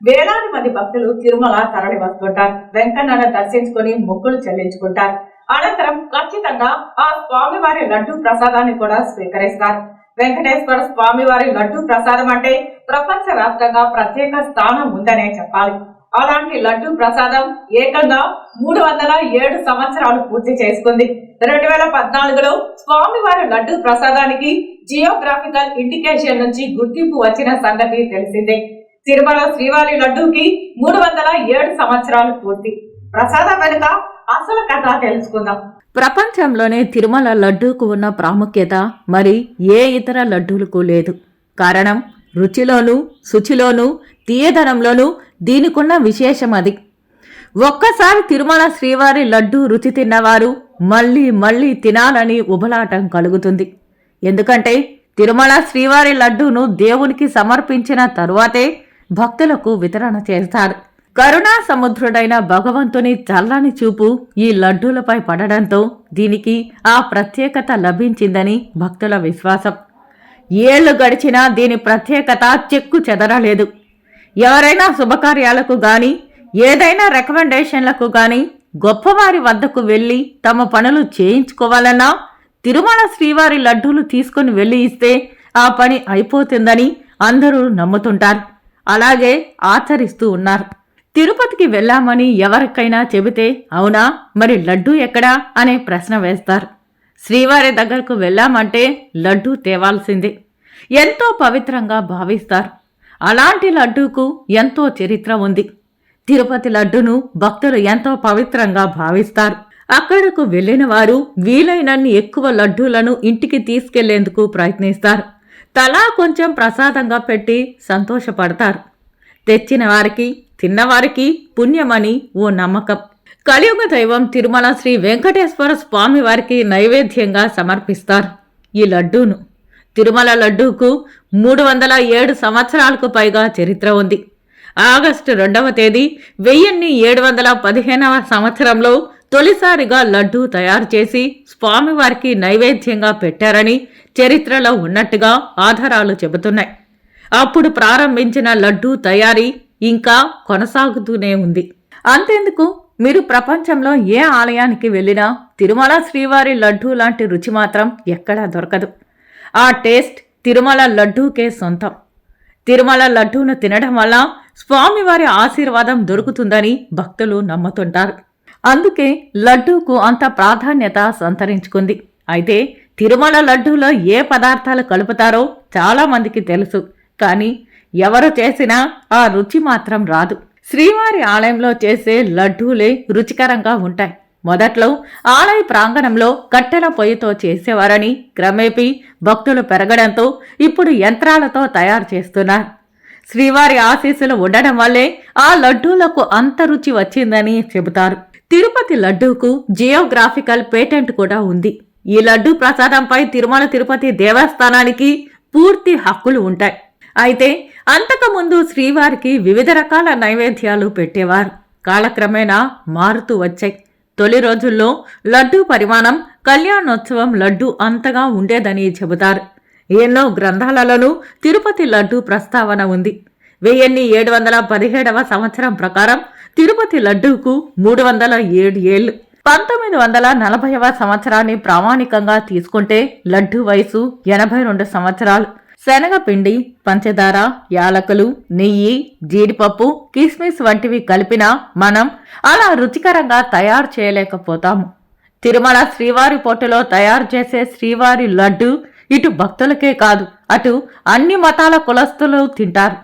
వేలాది మంది భక్తులు తిరుమల తరలి వస్తుంటారు. వెంకన్నను దర్శించుకుని మొక్కులు చెల్లించుకుంటారు. అనంతరం ఖచ్చితంగా ఆ స్వామివారి లడ్డూ ప్రసాదాన్ని కూడా స్వీకరిస్తారు. వెంకటేశ్వర స్వామివారి లడ్డూ ప్రసాదం అంటే ప్రపంచ వ్యాప్తంగా ప్రత్యేక స్థానం ఉందనే చెప్పాలి. అలాంటి లడ్డూ ప్రసాదం ఏకంగా 307 సంవత్సరాలు పూర్తి చేసుకుంది. 2014లో స్వామివారి లడ్డూ ప్రసాదానికి జియోగ్రాఫికల్ ఇండికేషన్ నుంచి గుర్తింపు వచ్చిన సంగతి తెలిసిందే. తిరుమల శ్రీవారి లడ్డూకి 307 సంవత్సరాలు పూర్తి. ప్రసాదం వెనుక అసలు కథ తెలుసుకుందాం. ప్రపంచంలోనే తిరుమల లడ్డూకు ఉన్న ప్రాముఖ్యత మరి ఏ ఇతర లడ్డూలకు లేదు. కారణం రుచిలోనూ శుచిలోనూ తీయదనంలోనూ దీనికున్న విశేషం అది. ఒక్కసారి తిరుమల శ్రీవారి లడ్డూ రుచి తిన్నవారు మళ్ళీ మళ్ళీ తినాలని ఉబలాటం కలుగుతుంది. ఎందుకంటే తిరుమల శ్రీవారి లడ్డూను దేవునికి సమర్పించిన తరువాతే భక్తులకు వితరణ చేస్తారు. కరుణా సముద్రుడైన భగవంతుని చల్లని చూపు ఈ లడ్డూలపై పడడంతో దీనికి ఆ ప్రత్యేకత లభించిందని భక్తుల విశ్వాసం. ఏళ్లు గడిచినా దీని ప్రత్యేకత చెక్కు చెదరలేదు. ఎవరైనా శుభకార్యాలకు గాని ఏదైనా రికమెండేషన్లకు గాని గొప్పవారి వద్దకు వెళ్లి తమ పనులు చేయించుకోవాలన్నా తిరుమల శ్రీవారి లడ్డూలు తీసుకుని వెళ్లి ఇస్తే ఆ పని అయిపోతుందని అందరూ నమ్ముతుంటారు. అలాగే ఆచరిస్తూ ఉన్నారు. తిరుపతికి వెళ్ళామని ఎవరికైనా చెబితే అవునా మరి లడ్డూ ఎక్కడా అనే ప్రశ్న వేస్తారు. శ్రీవారి దగ్గరకు వెళ్ళామంటే లడ్డూ తేవాల్సిందే. ఎంతో పవిత్రంగా భావిస్తారు. అలాంటి లడ్డూకు ఎంతో చరిత్ర ఉంది. తిరుపతి లడ్డూను భక్తులు ఎంతో పవిత్రంగా భావిస్తారు. అక్కడకు వెళ్లిన వారు వీలైనన్ని ఎక్కువ లడ్డూలను ఇంటికి తీసుకెళ్లేందుకు ప్రయత్నిస్తారు. తలా కొంచెం ప్రసాదంగా పెట్టి సంతోషపడతారు. తెచ్చిన వారికి తిన్నవారికి పుణ్యమని ఓ నమ్మకం. కలియుగ దైవం తిరుమల శ్రీ వెంకటేశ్వర స్వామి వారికి నైవేద్యంగా సమర్పిస్తారు ఈ లడ్డూను. తిరుమల లడ్డూకు 307 సంవత్సరాలకు పైగా చరిత్ర ఉంది. ఆగస్టు 2వ తేదీ 1715వ సంవత్సరంలో తొలిసారిగా లడ్డూ తయారు చేసి స్వామివారికి నైవేద్యంగా పెట్టారని చరిత్రలో ఉన్నట్టుగా ఆధారాలు చెబుతున్నాయి. అప్పుడు ప్రారంభించిన లడ్డూ తయారీ ఇంకా కొనసాగుతూనే ఉంది. అంతేందుకు మీరు ప్రపంచంలో ఏ ఆలయానికి వెళ్ళినా తిరుమల శ్రీవారి లడ్డూ లాంటి రుచి మాత్రం ఎక్కడా దొరకదు. ఆ టేస్ట్ తిరుమల లడ్డూకే సొంతం. తిరుమల లడ్డూను తినడం వల్ల స్వామివారి ఆశీర్వాదం దొరుకుతుందని భక్తులు నమ్ముతుంటారు. అందుకే లడ్డూకు అంత ప్రాధాన్యత సంతరించుకుంది. అయితే తిరుమల లడ్డూలో ఏ పదార్థాలు కలుపుతారో చాలా మందికి తెలుసు. కానీ ఎవరు చేసినా ఆ రుచి మాత్రం రాదు. శ్రీవారి ఆలయంలో చేసే లడ్డూలే రుచికరంగా ఉంటాయి. మొదట్లో ఆలయ ప్రాంగణంలో కట్టెల పొయ్యితో చేసేవారని క్రమేపీ భక్తులు పెరగడంతో ఇప్పుడు యంత్రాలతో తయారు చేస్తున్నారు. శ్రీవారి ఆశీస్సులు ఉండడం వల్లే ఆ లడ్డూలకు అంత రుచి వచ్చిందని చెబుతారు. తిరుపతి లడ్డూకు జియోగ్రాఫికల్ పేటెంట్ కూడా ఉంది. ఈ లడ్డూ ప్రసాదంపై తిరుమల తిరుపతి దేవస్థానానికి పూర్తి హక్కులు ఉంటాయి. అయితే అంతకుముందు శ్రీవారికి వివిధ రకాల నైవేద్యాలు పెట్టేవారు. కాలక్రమేణా మారుతూ వచ్చాయి. తొలి రోజుల్లో లడ్డూ పరిమాణం కళ్యాణోత్సవం లడ్డూ అంతగా ఉండేదని చెబుతారు. ఎన్నో గ్రంథాలలోనూ తిరుపతి లడ్డూ ప్రస్తావన ఉంది. 1717వ సంవత్సరం ప్రకారం తిరుపతి లడ్డూకు 307 ఏళ్లు. 1940వ సంవత్సరాన్ని ప్రామాణికంగా తీసుకుంటే లడ్డూ వయసు 82 సంవత్సరాలు. శనగపిండి, పంచదార, యాలకులు, నెయ్యి, జీడిపప్పు, కిస్మిస్ వంటివి కలిపినా మనం అలా రుచికరంగా తయారు చేయలేకపోతాము. తిరుమల శ్రీవారి పొట్టులో తయారు చేసే శ్రీవారి లడ్డూ ఇటు భక్తులకే కాదు అటు అన్ని మతాల కులస్తులు తింటారు.